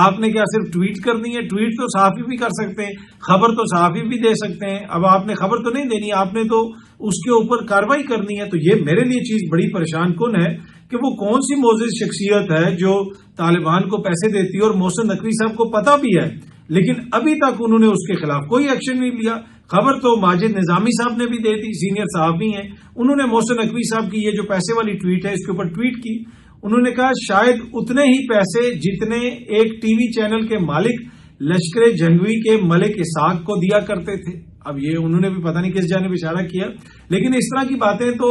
آپ نے کیا صرف ٹویٹ کرنی ہے؟ ٹویٹ تو صحافی بھی کر سکتے ہیں، خبر تو صحافی بھی دے سکتے ہیں. اب آپ نے خبر تو نہیں دینی، آپ نے تو اس کے اوپر کارروائی کرنی ہے. تو یہ میرے لیے چیز بڑی پریشان کن ہے کہ وہ کون سی معزز شخصیت ہے جو طالبان کو پیسے دیتی ہے، اور محسن نقوی صاحب کو پتا بھی ہے لیکن ابھی تک انہوں نے اس کے خلاف کوئی ایکشن نہیں لیا. خبر تو ماجد نظامی صاحب نے بھی دے دی، سینئر صحافی ہیں، انہوں نے محسن نقوی صاحب کی یہ جو پیسے والی ٹویٹ ہے اس کے اوپر ٹویٹ کی. انہوں نے کہا شاید اتنے ہی پیسے جتنے ایک ٹی وی چینل کے مالک لشکر جنگوی کے ملک اسحاق کو دیا کرتے تھے. اب یہ انہوں نے بھی پتہ نہیں کس جانب اشارہ کیا، لیکن اس طرح کی باتیں تو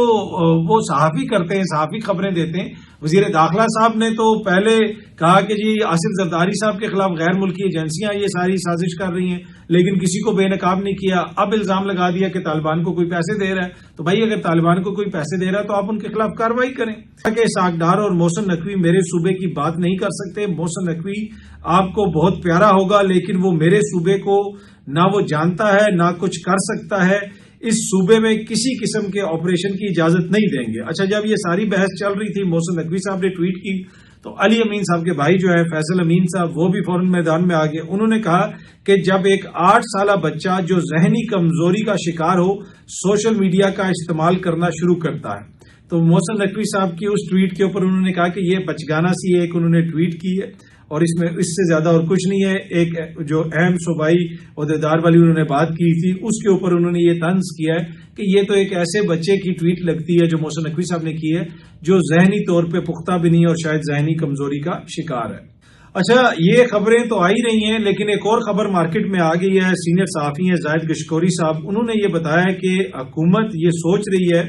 وہ صحافی کرتے ہیں، صحافی خبریں دیتے ہیں. وزیر داخلہ صاحب نے تو پہلے کہا کہ جی آصف زرداری صاحب کے خلاف غیر ملکی ایجنسیاں یہ ساری سازش کر رہی ہیں، لیکن کسی کو بے نقاب نہیں کیا. اب الزام لگا دیا کہ طالبان کو کوئی پیسے دے رہا ہے. تو بھائی اگر طالبان کو کوئی پیسے دے رہا ہے تو آپ ان کے خلاف کارروائی کریں. کہ اسحاق ڈار اور محسن نقوی میرے صوبے کی بات نہیں کر سکتے. محسن نقوی آپ کو بہت پیارا ہوگا لیکن وہ میرے صوبے کو نہ وہ جانتا ہے نہ کچھ کر سکتا ہے. اس صوبے میں کسی قسم کے آپریشن کی اجازت نہیں دیں گے. اچھا، جب یہ ساری بحث چل رہی تھی محسن نقوی صاحب نے ٹویٹ کی تو علی امین صاحب کے بھائی جو ہے فیصل امین صاحب وہ بھی فوراً میدان میں آ گئے. انہوں نے کہا کہ جب ایک 8 سالہ بچہ جو ذہنی کمزوری کا شکار ہو سوشل میڈیا کا استعمال کرنا شروع کرتا ہے، تو محسن نقوی صاحب کی اس ٹویٹ کے اوپر انہوں نے کہا کہ یہ بچگانہ سی ایک انہوں نے ٹویٹ کی ہے اور اس میں اس سے زیادہ اور کچھ نہیں ہے. ایک جو اہم صوبائی عہدیدار والی انہوں نے بات کی تھی اس کے اوپر انہوں نے یہ طنز کیا ہے کہ یہ تو ایک ایسے بچے کی ٹویٹ لگتی ہے جو محسن نقوی صاحب نے کی ہے جو ذہنی طور پہ پختہ بھی نہیں اور شاید ذہنی کمزوری کا شکار ہے. اچھا، یہ خبریں تو آئی رہی ہیں لیکن ایک اور خبر مارکیٹ میں آ گئی ہے. سینئر صحافی ہیں زاہد گشکوری صاحب، انہوں نے یہ بتایا کہ حکومت یہ سوچ رہی ہے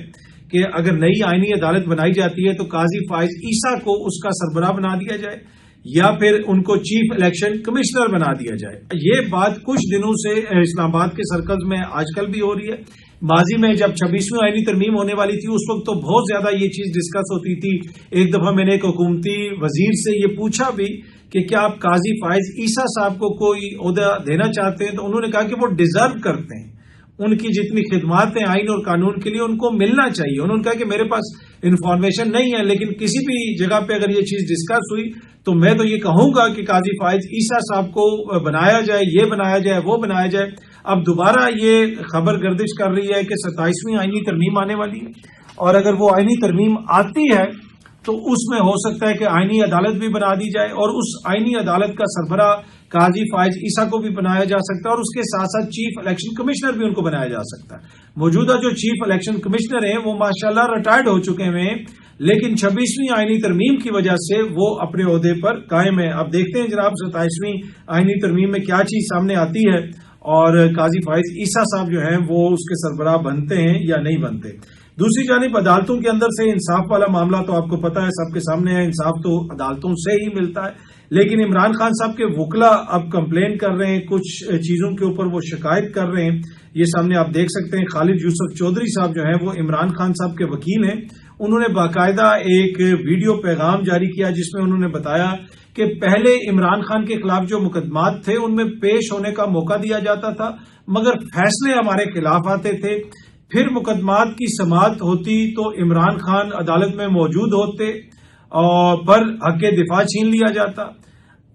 کہ اگر نئی آئینی عدالت بنائی جاتی ہے تو قاضی فائز عیسیٰ کو اس کا سربراہ بنا دیا جائے یا پھر ان کو چیف الیکشن کمشنر بنا دیا جائے. یہ بات کچھ دنوں سے اسلام آباد کے سرکلز میں آج کل بھی ہو رہی ہے. ماضی میں جب 26ویں آئینی ترمیم ہونے والی تھی اس وقت تو بہت زیادہ یہ چیز ڈسکس ہوتی تھی. ایک دفعہ میں نے ایک حکومتی وزیر سے یہ پوچھا بھی کہ کیا آپ قاضی فائز عیسیٰ صاحب کو کوئی عہدہ دینا چاہتے ہیں، تو انہوں نے کہا کہ وہ ڈیزرو کرتے ہیں، ان کی جتنی خدمات ہیں آئین اور قانون کے لیے ان کو ملنا چاہیے. انہوں نے کہا کہ میرے پاس انفارمیشن نہیں ہے لیکن کسی بھی جگہ پہ اگر یہ چیز ڈسکس ہوئی تو میں تو یہ کہوں گا کہ قاضی فائز عیسیٰ صاحب کو بنایا جائے، یہ بنایا جائے، وہ بنایا جائے. اب دوبارہ یہ خبر گردش کر رہی ہے کہ 27ویں آئینی ترمیم آنے والی ہے اور اگر وہ آئینی ترمیم آتی ہے تو اس میں ہو سکتا ہے کہ آئینی عدالت بھی بنا دی جائے اور اس آئینی عدالت کا سربراہ قاضی فائز عیسیٰ کو بھی بنایا جا سکتا ہے اور اس کے ساتھ ساتھ چیف الیکشن کمشنر بھی ان کو بنایا جا سکتا ہے. موجودہ جو چیف الیکشن کمشنر ہیں وہ ماشاءاللہ ریٹائرڈ ہو چکے ہیں لیکن 26ویں آئینی ترمیم کی وجہ سے وہ اپنے عہدے پر قائم ہیں. اب دیکھتے ہیں جناب 27ویں آئینی ترمیم میں کیا چیز سامنے آتی ہے اور قاضی فائز عیسیٰ صاحب جو ہیں وہ اس کے سربراہ بنتے ہیں یا نہیں بنتے. دوسری جانب عدالتوں کے اندر سے انصاف والا معاملہ تو آپ کو پتا ہے، سب کے سامنے ہے. انصاف تو عدالتوں سے ہی ملتا ہے لیکن عمران خان صاحب کے وکلا اب کمپلین کر رہے ہیں، کچھ چیزوں کے اوپر وہ شکایت کر رہے ہیں. یہ سامنے آپ دیکھ سکتے ہیں. خالد یوسف چودھری صاحب جو ہیں وہ عمران خان صاحب کے وکیل ہیں. انہوں نے باقاعدہ ایک ویڈیو پیغام جاری کیا جس میں انہوں نے بتایا کہ پہلے عمران خان کے خلاف جو مقدمات تھے ان میں پیش ہونے کا موقع دیا جاتا تھا مگر فیصلے ہمارے خلاف آتے تھے. پھر مقدمات کی سماعت ہوتی تو عمران خان عدالت میں موجود ہوتے اور پر حق دفاع چھین لیا جاتا.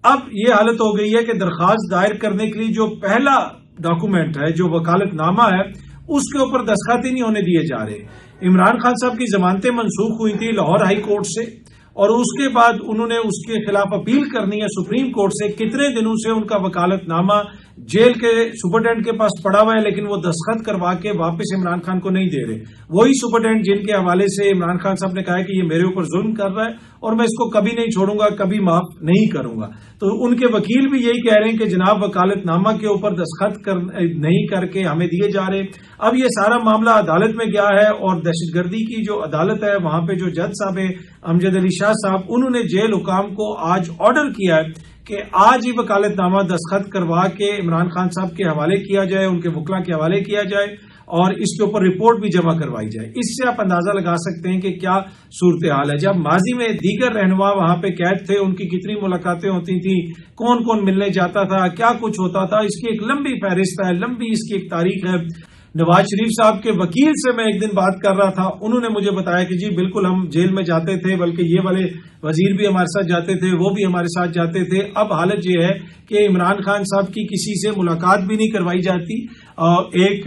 اب یہ حالت ہو گئی ہے کہ درخواست دائر کرنے کے لیے جو پہلا ڈاکومنٹ ہے جو وکالت نامہ ہے اس کے اوپر دستخط ہی نہیں ہونے دیے جا رہے. عمران خان صاحب کی ضمانتیں منسوخ ہوئی تھی لاہور ہائی کورٹ سے اور اس کے بعد انہوں نے اس کے خلاف اپیل کرنی ہے سپریم کورٹ سے. کتنے دنوں سے ان کا وکالت نامہ جیل کے سپرنٹینڈنٹ کے پاس پڑا ہوا ہے لیکن وہ دستخط کروا کے واپس عمران خان کو نہیں دے رہے. وہی سپرنٹینڈنٹ جن کے حوالے سے عمران خان صاحب نے کہا ہے کہ یہ میرے اوپر ظلم کر رہا ہے اور میں اس کو کبھی نہیں چھوڑوں گا، کبھی معاف نہیں کروں گا. تو ان کے وکیل بھی یہی کہہ رہے ہیں کہ جناب وکالت نامہ کے اوپر دستخط نہیں کر کے ہمیں دیے جا رہے. اب یہ سارا معاملہ عدالت میں گیا ہے اور دہشت گردی کی جو عدالت ہے وہاں پہ جو جج صاحب ہیں امجد علی شاہ صاحب، انہوں نے جیل حکام کو آج آرڈر کیا ہے کہ آج ہی وکالت نامہ دستخط کروا کے عمران خان صاحب کے حوالے کیا جائے، ان کے وکلا کے حوالے کیا جائے اور اس کے اوپر رپورٹ بھی جمع کروائی جائے. اس سے آپ اندازہ لگا سکتے ہیں کہ کیا صورتحال ہے. جب ماضی میں دیگر رہنما وہاں پہ قید تھے ان کی کتنی ملاقاتیں ہوتی تھیں، کون کون ملنے جاتا تھا، کیا کچھ ہوتا تھا، اس کی ایک لمبی فہرست ہے، لمبی اس کی ایک تاریخ ہے. نواز شریف صاحب کے وکیل سے میں ایک دن بات کر رہا تھا، انہوں نے مجھے بتایا کہ جی بالکل ہم جیل میں جاتے تھے، بلکہ یہ والے وزیر بھی ہمارے ساتھ جاتے تھے، وہ بھی ہمارے ساتھ جاتے تھے۔ اب حالت یہ ہے کہ عمران خان صاحب کی کسی سے ملاقات بھی نہیں کروائی جاتی۔ ایک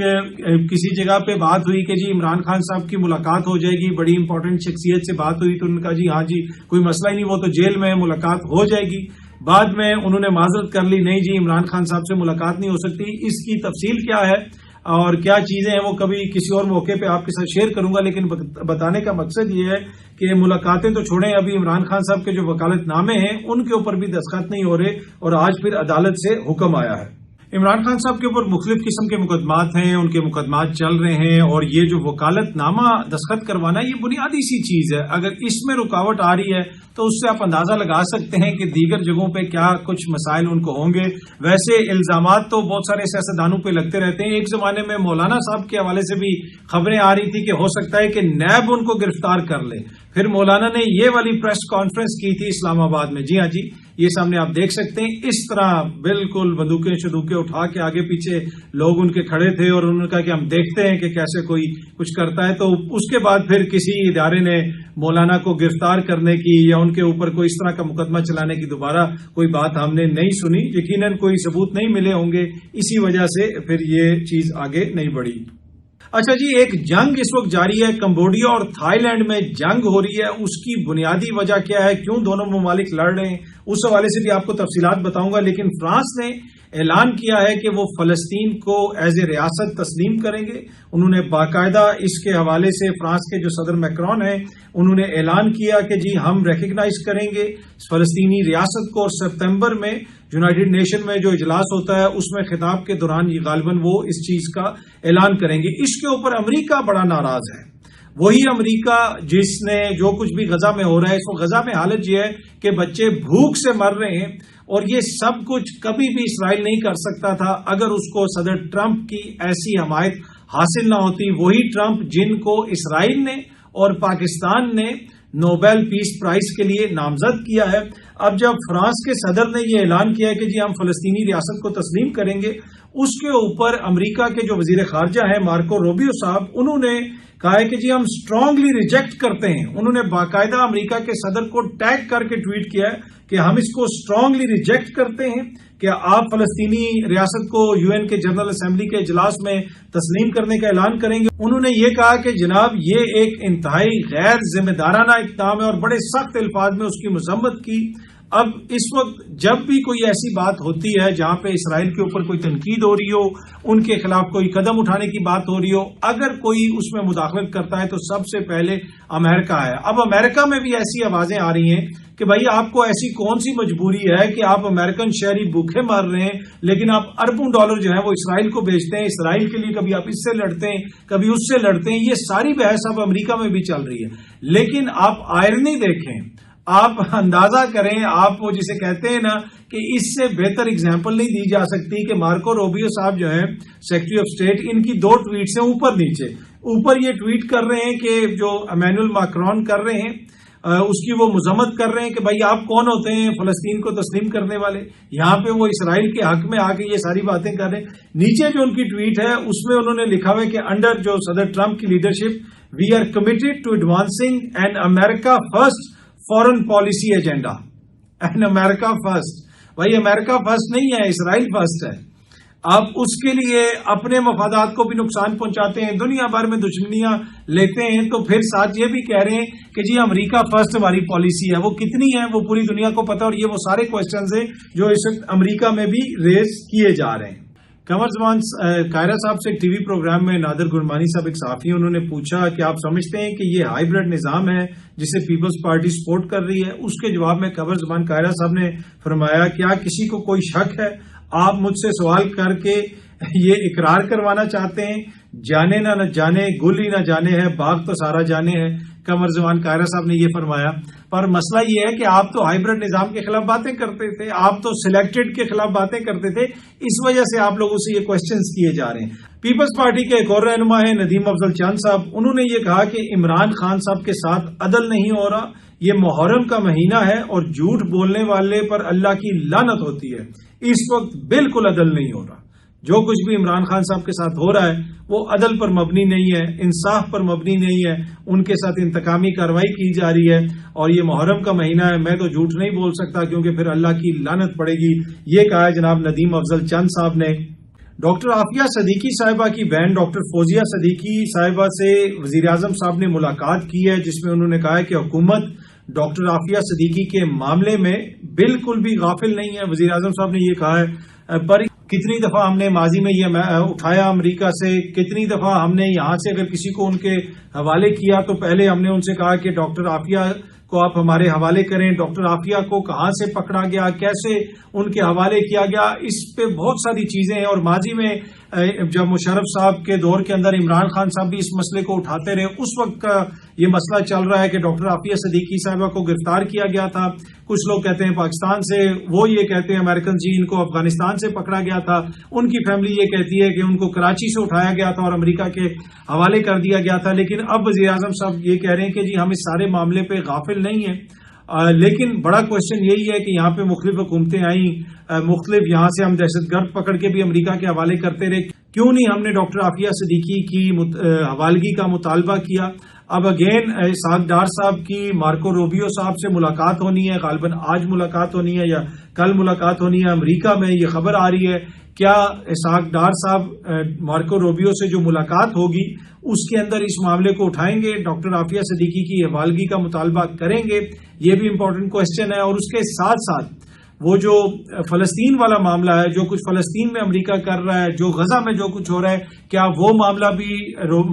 کسی جگہ پہ بات ہوئی کہ جی عمران خان صاحب کی ملاقات ہو جائے گی، بڑی امپورٹنٹ شخصیت سے بات ہوئی تو انہوں نے کہا جی ہاں جی کوئی مسئلہ ہی نہیں، وہ تو جیل میں ملاقات ہو جائے گی۔ بعد میں انہوں نے معذرت کر لی، نہیں جی عمران خان صاحب سے ملاقات نہیں ہو سکتی۔ اس کی تفصیل کیا ہے اور کیا چیزیں ہیں وہ کبھی کسی اور موقع پہ آپ کے ساتھ شیئر کروں گا، لیکن بتانے کا مقصد یہ ہے کہ ملاقاتیں تو چھوڑیں، ابھی عمران خان صاحب کے جو وکالت نامے ہیں ان کے اوپر بھی دستخط نہیں ہو رہے اور آج پھر عدالت سے حکم آیا ہے۔ عمران خان صاحب کے اوپر مختلف قسم کے مقدمات ہیں، ان کے مقدمات چل رہے ہیں، اور یہ جو وکالت نامہ دستخط کروانا یہ بنیادی سی چیز ہے۔ اگر اس میں رکاوٹ آ رہی ہے تو اس سے آپ اندازہ لگا سکتے ہیں کہ دیگر جگہوں پہ کیا کچھ مسائل ان کو ہوں گے۔ ویسے الزامات تو بہت سارے سیاستدانوں پہ لگتے رہتے ہیں۔ ایک زمانے میں مولانا صاحب کے حوالے سے بھی خبریں آ رہی تھی کہ ہو سکتا ہے کہ نیب ان کو گرفتار کر لے۔ پھر مولانا نے یہ والی پریس کانفرنس کی تھی اسلام آباد میں، جی ہاں جی یہ سامنے آپ دیکھ سکتے ہیں، اس طرح بالکل بندوقیں شدوقیں اٹھا کے آگے پیچھے لوگ ان کے کھڑے تھے اور انہوں نے کہا کہ ہم دیکھتے ہیں کہ کیسے کوئی کچھ کرتا ہے۔ تو اس کے بعد پھر کسی ادارے نے مولانا کو گرفتار کرنے کی یا ان کے اوپر کوئی اس طرح کا مقدمہ چلانے کی دوبارہ کوئی بات ہم نے نہیں سنی، یقیناً کوئی ثبوت نہیں ملے ہوں گے، اسی وجہ سے پھر یہ چیز آگے نہیں بڑھی۔ اچھا جی، ایک جنگ اس وقت جاری ہے، کمبوڈیا اور تھائی لینڈ میں جنگ ہو رہی ہے، اس کی بنیادی وجہ کیا ہے، کیوں دونوں ممالک لڑ رہے ہیں، اس حوالے سے بھی آپ کو تفصیلات بتاؤں گا۔ لیکن فرانس نے اعلان کیا ہے کہ وہ فلسطین کو ایز اے ریاست تسلیم کریں گے۔ انہوں نے باقاعدہ اس کے حوالے سے فرانس کے جو صدر میکرون ہیں انہوں نے اعلان کیا کہ جی ہم ریکگنائز کریں گے فلسطینی ریاست کو، اور ستمبر میں یونائیٹڈ نیشن میں جو اجلاس ہوتا ہے اس میں خطاب کے دوران یہ غالباً وہ اس چیز کا اعلان کریں گے۔ اس کے اوپر امریکہ بڑا ناراض ہے، وہی امریکہ جس نے جو کچھ بھی غزہ میں ہو رہا ہے، اس وقت غزہ میں حالت یہ ہے کہ بچے بھوک سے مر رہے ہیں، اور یہ سب کچھ کبھی بھی اسرائیل نہیں کر سکتا تھا اگر اس کو صدر ٹرمپ کی ایسی حمایت حاصل نہ ہوتی۔ وہی ٹرمپ جن کو اسرائیل نے اور پاکستان نے نوبل پیس پرائز کے لیے نامزد کیا ہے۔ اب جب فرانس کے صدر نے یہ اعلان کیا ہے کہ جی ہم فلسطینی ریاست کو تسلیم کریں گے، اس کے اوپر امریکہ کے جو وزیر خارجہ ہیں مارکو روبیو صاحب، انہوں نے کہا ہے کہ جی ہم اسٹرانگلی ریجیکٹ کرتے ہیں۔ انہوں نے باقاعدہ امریکہ کے صدر کو ٹیگ کر کے ٹویٹ کیا ہے کہ ہم اس کو اسٹرانگلی ریجیکٹ کرتے ہیں کہ آپ فلسطینی ریاست کو یو این کے جنرل اسمبلی کے اجلاس میں تسلیم کرنے کا اعلان کریں گے۔ انہوں نے یہ کہا کہ جناب یہ ایک انتہائی غیر ذمہ دارانہ اقدام ہے، اور بڑے سخت الفاظ میں اس کی مذمت کی۔ اب اس وقت جب بھی کوئی ایسی بات ہوتی ہے جہاں پہ اسرائیل کے اوپر کوئی تنقید ہو رہی ہو، ان کے خلاف کوئی قدم اٹھانے کی بات ہو رہی ہو، اگر کوئی اس میں مداخلت کرتا ہے تو سب سے پہلے امریکہ ہے۔ اب امریکہ میں بھی ایسی آوازیں آ رہی ہیں کہ بھائی آپ کو ایسی کون سی مجبوری ہے کہ آپ امریکن شہری بھوکے مر رہے ہیں لیکن آپ اربوں ڈالر جو ہے وہ اسرائیل کو بیچتے ہیں، اسرائیل کے لیے کبھی آپ اس سے لڑتے ہیں کبھی اس سے لڑتے ہیں۔ یہ ساری بحث اب امریکہ میں بھی چل رہی ہے، لیکن آپ آئرنی دیکھیں، آپ اندازہ کریں، آپ وہ جسے کہتے ہیں نا کہ اس سے بہتر اگزامپل نہیں دی جا سکتی کہ مارکو روبیو صاحب جو ہیں سیکرٹری آف اسٹیٹ، ان کی 2 ٹویٹس ہیں اوپر نیچے۔ اوپر یہ ٹویٹ کر رہے ہیں کہ جو ایمینوئل میکرون کر رہے ہیں اس کی وہ مذمت کر رہے ہیں کہ بھائی آپ کون ہوتے ہیں فلسطین کو تسلیم کرنے والے، یہاں پہ وہ اسرائیل کے حق میں آ کے یہ ساری باتیں کر رہے ہیں۔ نیچے جو ان کی ٹویٹ ہے اس میں انہوں نے لکھا ہوا ہے کہ انڈر جو صدر ٹرمپ کی leadership we are committed to advancing an America first foreign policy agenda. An America first, بھائی امریکہ فرسٹ نہیں ہے، اسرائیل فرسٹ ہے۔ آپ اس کے لیے اپنے مفادات کو بھی نقصان پہنچاتے ہیں، دنیا بھر میں دشمنیاں لیتے ہیں، تو پھر ساتھ یہ بھی کہہ رہے ہیں کہ جی امریکہ فرسٹ ہماری پالیسی ہے۔ وہ کتنی ہے وہ پوری دنیا کو پتہ، اور یہ وہ سارے کوسچنز ہیں جو اس وقت امریکہ میں بھی ریز کیے جا رہے ہیں۔ قمر زمان قاہرہ صاحب سے ایک ٹی وی پروگرام میں نادر گرمانی صاحب ایک صحافی ہیں، انہوں نے پوچھا کہ آپ سمجھتے ہیں کہ یہ ہائیبرڈ نظام ہے جسے پیپلز پارٹی سپورٹ کر رہی ہے؟ اس کے جواب میں قمر زمان قاہرہ صاحب نے فرمایا کیا کسی کو کوئی شک ہے؟ آپ مجھ سے سوال کر کے یہ اقرار کروانا چاہتے ہیں؟ جانے نہ جانے گل ہی نہ جانے ہے، باغ تو سارا جانے ہے، قمر زمان قاہرہ صاحب نے یہ فرمایا۔ پر مسئلہ یہ ہے کہ آپ تو ہائیبرڈ نظام کے خلاف باتیں کرتے تھے، آپ تو سلیکٹڈ کے خلاف باتیں کرتے تھے، اس وجہ سے آپ لوگوں سے یہ کوسچنز کیے جا رہے ہیں۔ پیپلز پارٹی کے ایک اور رہنما ہیں ندیم افضل چاند صاحب، انہوں نے یہ کہا کہ عمران خان صاحب کے ساتھ عدل نہیں ہو رہا، یہ محرم کا مہینہ ہے اور جھوٹ بولنے والے پر اللہ کی لعنت ہوتی ہے، اس وقت بالکل عدل نہیں ہو رہا۔ جو کچھ بھی عمران خان صاحب کے ساتھ ہو رہا ہے وہ عدل پر مبنی نہیں ہے، انصاف پر مبنی نہیں ہے، ان کے ساتھ انتقامی کارروائی کی جا رہی ہے، اور یہ محرم کا مہینہ ہے، میں تو جھوٹ نہیں بول سکتا کیونکہ پھر اللہ کی لعنت پڑے گی، یہ کہا ہے جناب ندیم افضل چند صاحب نے۔ ڈاکٹر عافیہ صدیقی صاحبہ کی بہن ڈاکٹر فوزیہ صدیقی صاحبہ سے وزیر اعظم صاحب نے ملاقات کی ہے، جس میں انہوں نے کہا ہے کہ حکومت ڈاکٹر عافیہ صدیقی کے معاملے میں بالکل بھی غافل نہیں ہے۔ وزیر اعظم صاحب نے یہ کہا ہے، پر کتنی دفعہ ہم نے ماضی میں یہ اٹھایا امریکہ سے، کتنی دفعہ ہم نے یہاں سے اگر کسی کو ان کے حوالے کیا تو پہلے ہم نے ان سے کہا کہ ڈاکٹر عافیہ کو آپ ہمارے حوالے کریں، ڈاکٹر عافیہ کو کہاں سے پکڑا گیا، کیسے ان کے حوالے کیا گیا، اس پہ بہت ساری چیزیں ہیں۔ اور ماضی میں جب مشرف صاحب کے دور کے اندر عمران خان صاحب بھی اس مسئلے کو اٹھاتے رہے، اس وقت کا یہ مسئلہ چل رہا ہے کہ ڈاکٹر عافیہ صدیقی صاحبہ کو گرفتار کیا گیا تھا، کچھ لوگ کہتے ہیں پاکستان سے، وہ یہ کہتے ہیں امریکن جی ان کو افغانستان سے پکڑا گیا تھا، ان کی فیملی یہ کہتی ہے کہ ان کو کراچی سے اٹھایا گیا تھا اور امریکہ کے حوالے کر دیا گیا تھا۔ لیکن اب وزیر اعظم صاحب یہ کہہ رہے ہیں کہ جی ہم اس سارے معاملے پہ غافل نہیں ہیں، لیکن بڑا کوشچن یہی ہے کہ یہاں پہ مختلف حکومتیں آئیں، مختلف یہاں سے ہم دہشت گرد پکڑ کے بھی امریکہ کے حوالے کرتے رہے، کیوں نہیں ہم نے ڈاکٹر عافیہ صدیقی کی حوالگی کا مطالبہ کیا؟ اب اگین اسحاق ڈار صاحب کی مارکو روبیو صاحب سے ملاقات ہونی ہے، غالباً آج ملاقات ہونی ہے یا کل ملاقات ہونی ہے امریکہ میں، یہ خبر آ رہی ہے۔ کیا اسحاق ڈار صاحب مارکو روبیو سے جو ملاقات ہوگی اس کے اندر اس معاملے کو اٹھائیں گے، ڈاکٹر عافیہ صدیقی کی حوالگی کا مطالبہ کریں گے؟ یہ بھی امپورٹنٹ کوشچن ہے۔ اور اس کے ساتھ ساتھ وہ جو فلسطین والا معاملہ ہے، جو کچھ فلسطین میں امریکہ کر رہا ہے، جو غزہ میں جو کچھ ہو رہا ہے، کیا وہ معاملہ بھی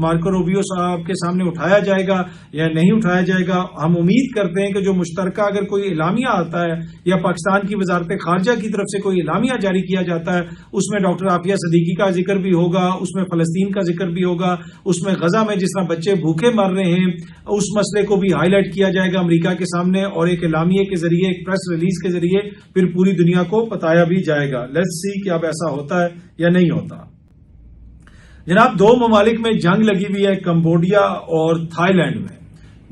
مارکو روبیو صاحب کے سامنے اٹھایا جائے گا یا نہیں اٹھایا جائے گا؟ ہم امید کرتے ہیں کہ جو مشترکہ اگر کوئی اعلامیہ آتا ہے یا پاکستان کی وزارت خارجہ کی طرف سے کوئی اعلامیہ جاری کیا جاتا ہے، اس میں ڈاکٹر عافیہ صدیقی کا ذکر بھی ہوگا، اس میں فلسطین کا ذکر بھی ہوگا، اس میں غزہ میں جس طرح بچے بھوکے مر رہے ہیں اس مسئلے کو بھی ہائی لائٹ کیا جائے گا امریکہ کے سامنے، اور ایک اعلامیے کے ذریعے، ایک پریس ریلیز کے ذریعے پھر پوری دنیا کو بتایا بھی جائے گا۔ لیٹس سی کہ اب ایسا ہوتا ہے یا نہیں ہوتا۔ جناب دو ممالک میں جنگ لگی ہوئی ہے، کمبوڈیا اور تھائی لینڈ میں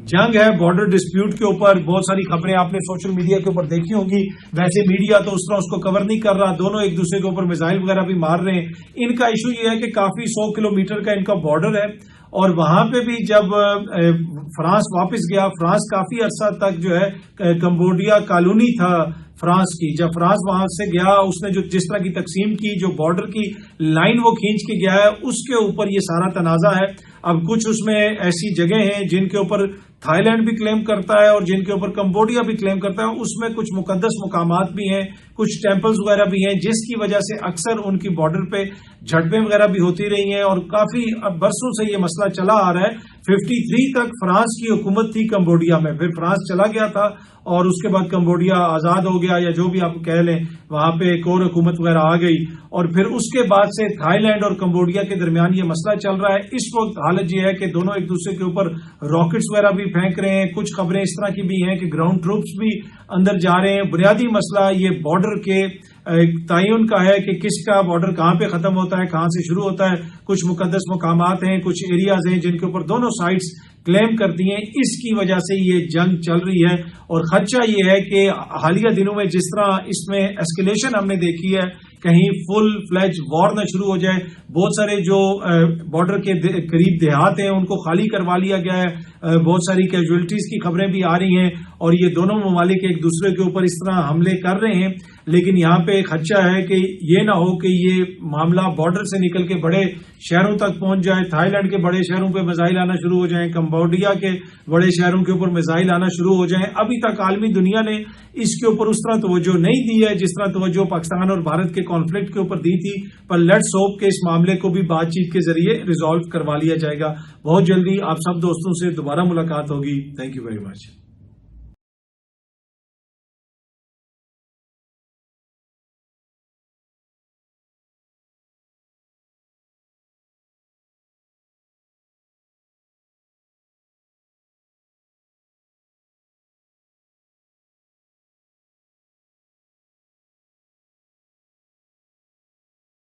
جنگ ہے بارڈر ڈسپیوٹ کے اوپر۔ بہت ساری خبریں آپ نے سوشل میڈیا کے اوپر دیکھی ہوں گی، ویسے میڈیا تو اس طرح اس کو کور نہیں کر رہا، دونوں ایک دوسرے کے اوپر میزائل وغیرہ بھی مار رہے ہیں۔ ان کا ایشو یہ ہے کہ کافی 100 کلومیٹر کا ان کا بارڈر ہے، اور وہاں پہ بھی جب فرانس واپس گیا، فرانس کافی عرصہ تک جو ہے کمبوڈیا کالونی تھا فرانس کی، جب فرانس وہاں سے گیا اس نے جو جس طرح کی تقسیم کی، جو بارڈر کی لائن وہ کھینچ کے گیا ہے، اس کے اوپر یہ سارا تنازع ہے۔ اب کچھ اس میں ایسی جگہ ہیں جن کے اوپر تھائی لینڈ بھی کلیم کرتا ہے اور جن کے اوپر کمبوڈیا بھی کلیم کرتا ہے، اس میں کچھ مقدس مقامات بھی ہیں، کچھ ٹیمپلز وغیرہ بھی ہیں، جس کی وجہ سے اکثر ان کی بارڈر پہ جھڑپیں وغیرہ بھی ہوتی رہی ہیں، اور کافی برسوں سے یہ مسئلہ چلا آ رہا ہے۔ 53 تک فرانس کی حکومت تھی کمبوڈیا میں، پھر فرانس چلا گیا تھا اور اس کے بعد کمبوڈیا آزاد ہو گیا، یا جو بھی آپ کہہ لیں، وہاں پہ ایک اور حکومت وغیرہ آ گئی، اور پھر اس کے بعد سے تھائی لینڈ اور کمبوڈیا کے درمیان یہ مسئلہ چل رہا ہے۔ اس وقت حالت یہ ہے کہ دونوں ایک دوسرے کے اوپر راکٹس وغیرہ بھی پھینک رہے ہیں، کچھ خبریں اس طرح کی بھی ہیں کہ گراؤنڈ ٹروپس بھی اندر جا رہے ہیں۔ بنیادی مسئلہ یہ بارڈر کے تعین کا ہے کہ کس کا بارڈر کہاں پہ ختم ہوتا ہے، کہاں سے شروع ہوتا ہے۔ کچھ مقدس مقامات ہیں، کچھ ایریاز ہیں جن کے اوپر دونوں سائڈز کلیم کرتی ہیں، اس کی وجہ سے یہ جنگ چل رہی ہے۔ اور خدشہ یہ ہے کہ حالیہ دنوں میں جس طرح اس میں ایسکیلیشن ہم نے دیکھی ہے، کہیں فل فلیج وار نہ شروع ہو جائے، بہت سارے جو بارڈر کے قریب دیہات ہیں ان کو خالی کروا لیا گیا ہے، بہت ساری کیجویلٹیز کی خبریں بھی آ رہی ہیں، اور یہ دونوں ممالک ایک دوسرے کے اوپر اس طرح حملے کر رہے ہیں۔ لیکن یہاں پہ خدشہ ہے کہ یہ نہ ہو کہ یہ معاملہ بارڈر سے نکل کے بڑے شہروں تک پہنچ جائے، تھائی لینڈ کے بڑے شہروں پہ میزائل آنا شروع ہو جائیں، کمبوڈیا کے بڑے شہروں کے اوپر میزائل آنا شروع ہو جائیں۔ ابھی تک عالمی دنیا نے اس کے اوپر اس طرح توجہ نہیں دی ہے جس طرح توجہ پاکستان اور بھارت کے کانفلکٹ کے اوپر دی تھی، پر لیٹس ہوپ کہ اس معاملے کو بھی بات چیت کے ذریعے ریزالو کروا لیا جائے گا۔ بہت جلدی آپ سب دوستوں سے دوبارہ ملاقات ہوگی۔ Thank you very much.